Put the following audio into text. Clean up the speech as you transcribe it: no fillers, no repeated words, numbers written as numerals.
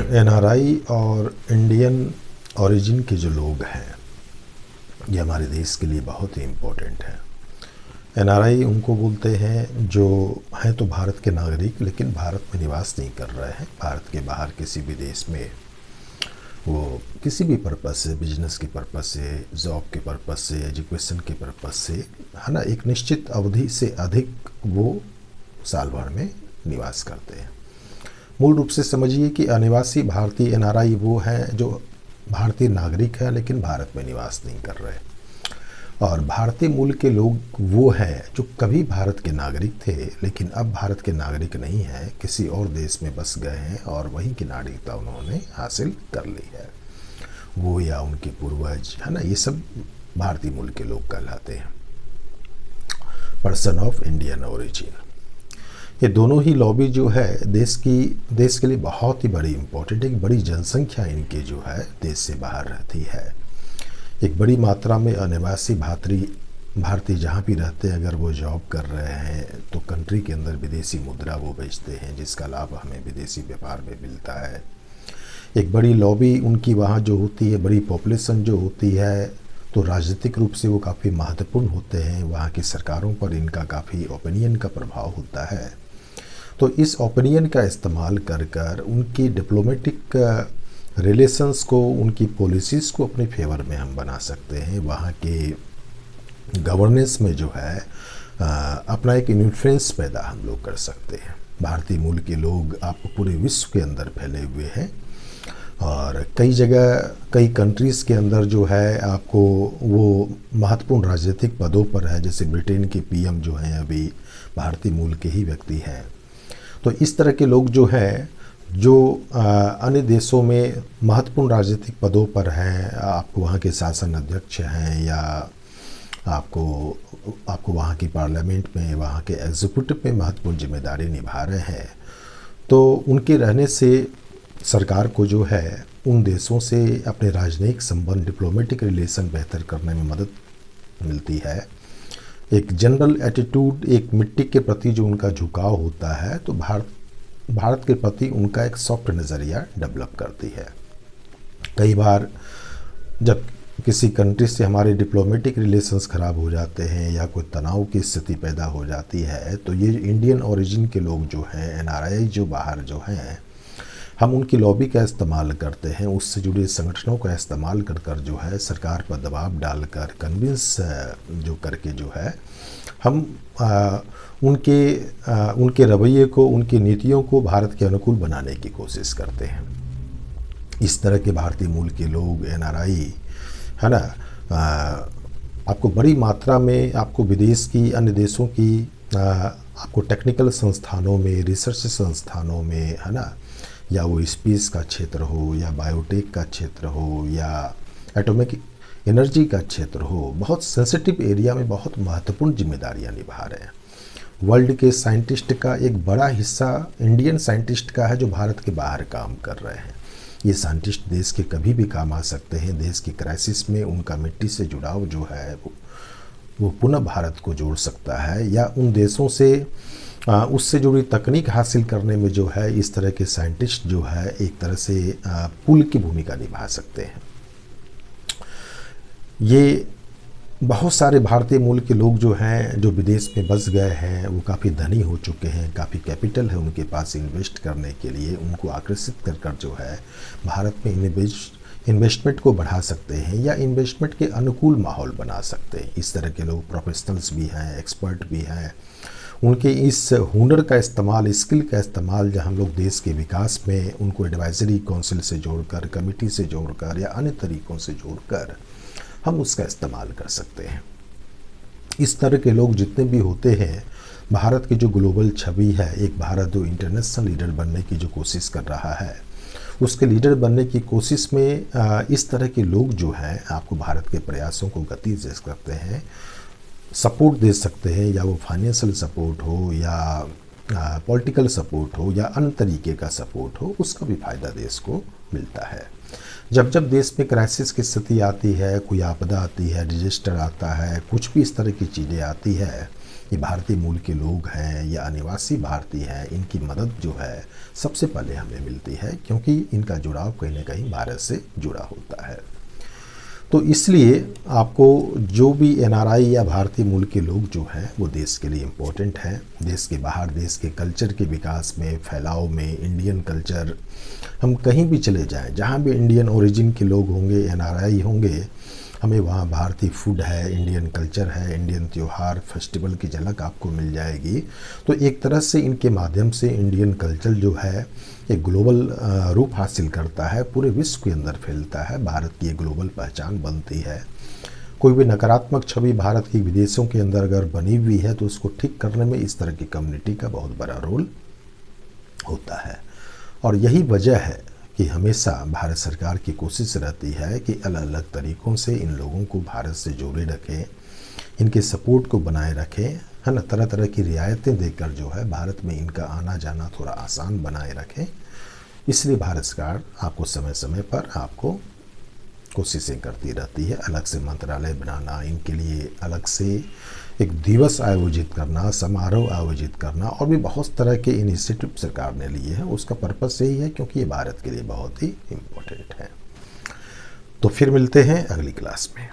NRI और Indian origin के जो लोग हैं ये हमारे देश के लिए बहुत ही इम्पोर्टेंट है। एनआरआई उनको बोलते हैं जो हैं तो भारत के नागरिक लेकिन भारत में निवास नहीं कर रहे हैं, भारत के बाहर किसी भी देश में वो किसी भी पर्पस से, बिजनेस के पर्पस से, जॉब के पर्पस से, एजुकेशन के पर्पस से, है ना, एक निश्चित अवधि से अधिक वो साल भर में निवास करते हैं। मूल रूप से समझिए कि अनिवासी भारतीय एनआरआई वो हैं जो भारतीय नागरिक हैं लेकिन भारत में निवास नहीं कर रहे, और भारतीय मूल के लोग वो हैं जो कभी भारत के नागरिक थे लेकिन अब भारत के नागरिक नहीं हैं, किसी और देश में बस गए हैं और वहीं की नागरिकता उन्होंने हासिल कर ली है। वो या उनके पूर्वज, है ना, ये सब भारतीय मूल के लोग कहलाते हैं, पर्सन ऑफ इंडियन ओरिजिन। ये दोनों ही लॉबी जो है देश के लिए बहुत ही बड़ी इम्पोर्टेंट, एक बड़ी जनसंख्या इनके जो है देश से बाहर रहती है। एक बड़ी मात्रा में अनिवासी भारतीय जहाँ भी रहते हैं, अगर वो जॉब कर रहे हैं तो कंट्री के अंदर विदेशी मुद्रा वो बेचते हैं, जिसका लाभ हमें विदेशी व्यापार में मिलता है। एक बड़ी लॉबी उनकी वहाँ जो होती है, बड़ी पॉपुलेशन जो होती है, तो राजनीतिक रूप से वो काफ़ी महत्वपूर्ण होते हैं। वहाँ की सरकारों पर इनका काफ़ी ओपिनियन का प्रभाव होता है। तो इस ओपिनियन का इस्तेमाल कर उनकी डिप्लोमेटिक रिलेशंस को, उनकी पॉलिसीज़ को अपने फेवर में हम बना सकते हैं। वहाँ के गवर्नेंस में जो है अपना एक इन्फ्लुएंस पैदा हम लोग कर सकते हैं। भारतीय मूल के लोग आपको पूरे विश्व के अंदर फैले हुए हैं और कई जगह, कई कंट्रीज़ के अंदर जो है आपको वो महत्वपूर्ण राजनीतिक पदों पर है। जैसे ब्रिटेन के पीएम जो हैं अभी भारतीय मूल के ही व्यक्ति हैं। तो इस तरह के लोग जो हैं जो अन्य देशों में महत्वपूर्ण राजनीतिक पदों पर हैं, आपको वहाँ के शासन अध्यक्ष हैं या आपको वहाँ की पार्लियामेंट में, वहाँ के एग्जीक्यूटिव में महत्वपूर्ण जिम्मेदारी निभा रहे हैं, तो उनके रहने से सरकार को जो है उन देशों से अपने राजनयिक संबंध, डिप्लोमेटिक रिलेशन बेहतर करने में मदद मिलती है। एक जनरल एटीट्यूड, एक मिट्टी के प्रति जो उनका झुकाव होता है, तो भारत के प्रति उनका एक सॉफ्ट नज़रिया डेवलप करती है। कई बार जब किसी कंट्री से हमारे डिप्लोमेटिक रिलेशंस ख़राब हो जाते हैं या कोई तनाव की स्थिति पैदा हो जाती है, तो ये इंडियन ओरिजिन के लोग जो हैं, एनआरआई जो बाहर जो हैं, हम उनकी लॉबी का इस्तेमाल करते हैं, उससे जुड़े संगठनों का इस्तेमाल कर जो है सरकार पर दबाव डालकर, कन्विंस जो करके जो है हम उनके रवैये को, उनकी नीतियों को भारत के अनुकूल बनाने की कोशिश करते हैं। इस तरह के भारतीय मूल के लोग, एनआरआई, है ना, आपको बड़ी मात्रा में आपको विदेश की, अन्य देशों की आपको टेक्निकल संस्थानों में, रिसर्च संस्थानों में, है ना, या वो स्पेस का क्षेत्र हो या बायोटेक का क्षेत्र हो या एटॉमिक एनर्जी का क्षेत्र हो, बहुत सेंसिटिव एरिया में बहुत महत्वपूर्ण जिम्मेदारियां निभा रहे हैं। वर्ल्ड के साइंटिस्ट का एक बड़ा हिस्सा इंडियन साइंटिस्ट का है जो भारत के बाहर काम कर रहे हैं। ये साइंटिस्ट देश के कभी भी काम आ सकते हैं। देश की क्राइसिस में उनका मिट्टी से जुड़ाव जो है वो पुनः भारत को जोड़ सकता है, या उन देशों से उससे जुड़ी तकनीक हासिल करने में जो है इस तरह के साइंटिस्ट जो है एक तरह से पुल की भूमिका निभा सकते हैं। ये बहुत सारे भारतीय मूल के लोग जो हैं, जो विदेश में बस गए हैं, वो काफ़ी धनी हो चुके हैं, काफ़ी कैपिटल है उनके पास इन्वेस्ट करने के लिए। उनको आकर्षित कर जो है भारत में इन्वेस्टमेंट को बढ़ा सकते हैं या इन्वेस्टमेंट के अनुकूल माहौल बना सकते हैं। इस तरह के लोग प्रोफेशनल्स भी हैं, एक्सपर्ट भी हैं। उनके इस हुनर का इस्तेमाल, स्किल का इस्तेमाल जब हम लोग देश के विकास में उनको एडवाइजरी काउंसिल से जोड़कर, कमेटी से जोड़कर या अन्य तरीक़ों से जोड़कर हम उसका इस्तेमाल कर सकते हैं। इस तरह के लोग जितने भी होते हैं, भारत की जो ग्लोबल छवि है, एक भारत जो इंटरनेशनल लीडर बनने की जो कोशिश कर रहा है, उसके लीडर बनने की कोशिश में इस तरह के लोग जो हैं आपको भारत के प्रयासों को गति दे सकते हैं, सपोर्ट दे सकते हैं, या वो फाइनेंशियल सपोर्ट हो या पॉलिटिकल सपोर्ट हो या अन्य तरीके का सपोर्ट हो, उसका भी फ़ायदा देश को मिलता है। जब देश में क्राइसिस की स्थिति आती है, कोई आपदा आती है, डिजास्टर आता है, कुछ भी इस तरह की चीज़ें आती है, ये भारतीय मूल के लोग हैं या अनिवासी भारतीय हैं, इनकी मदद जो है सबसे पहले हमें मिलती है, क्योंकि इनका जुड़ाव कहीं ना कहीं भारत से जुड़ा होता है। तो इसलिए आपको जो भी एनआरआई या भारतीय मूल के लोग जो हैं वो देश के लिए इम्पोर्टेंट हैं। देश के बाहर देश के कल्चर के विकास में, फैलाव में, इंडियन कल्चर, हम कहीं भी चले जाएं, जहां भी इंडियन ओरिजिन के लोग होंगे, एनआरआई होंगे, हमें वहाँ भारतीय फूड है, इंडियन कल्चर है, इंडियन त्यौहार फेस्टिवल की झलक आपको मिल जाएगी। तो एक तरह से इनके माध्यम से इंडियन कल्चर जो है एक ग्लोबल रूप हासिल करता है, पूरे विश्व के अंदर फैलता है, भारत की एक ग्लोबल पहचान बनती है। कोई भी नकारात्मक छवि भारत की विदेशों के अंदर अगर बनी हुई है तो उसको ठीक करने में इस तरह की कम्युनिटी का बहुत बड़ा रोल होता है। और यही वजह है कि हमेशा भारत सरकार की कोशिश रहती है कि अलग अलग तरीक़ों से इन लोगों को भारत से जोड़े रखें, इनके सपोर्ट को बनाए रखें, है ना, तरह तरह की रियायतें देकर जो है भारत में इनका आना जाना थोड़ा आसान बनाए रखें। इसलिए भारत सरकार आपको समय समय पर आपको कोशिशें करती रहती है, अलग से मंत्रालय बनाना, इनके लिए अलग से एक दिवस आयोजित करना, समारोह आयोजित करना, और भी बहुत तरह के इनिशिएटिव सरकार ने लिए हैं। उसका पर्पस यही है क्योंकि ये भारत के लिए बहुत ही इम्पोर्टेंट है। तो फिर मिलते हैं अगली क्लास में।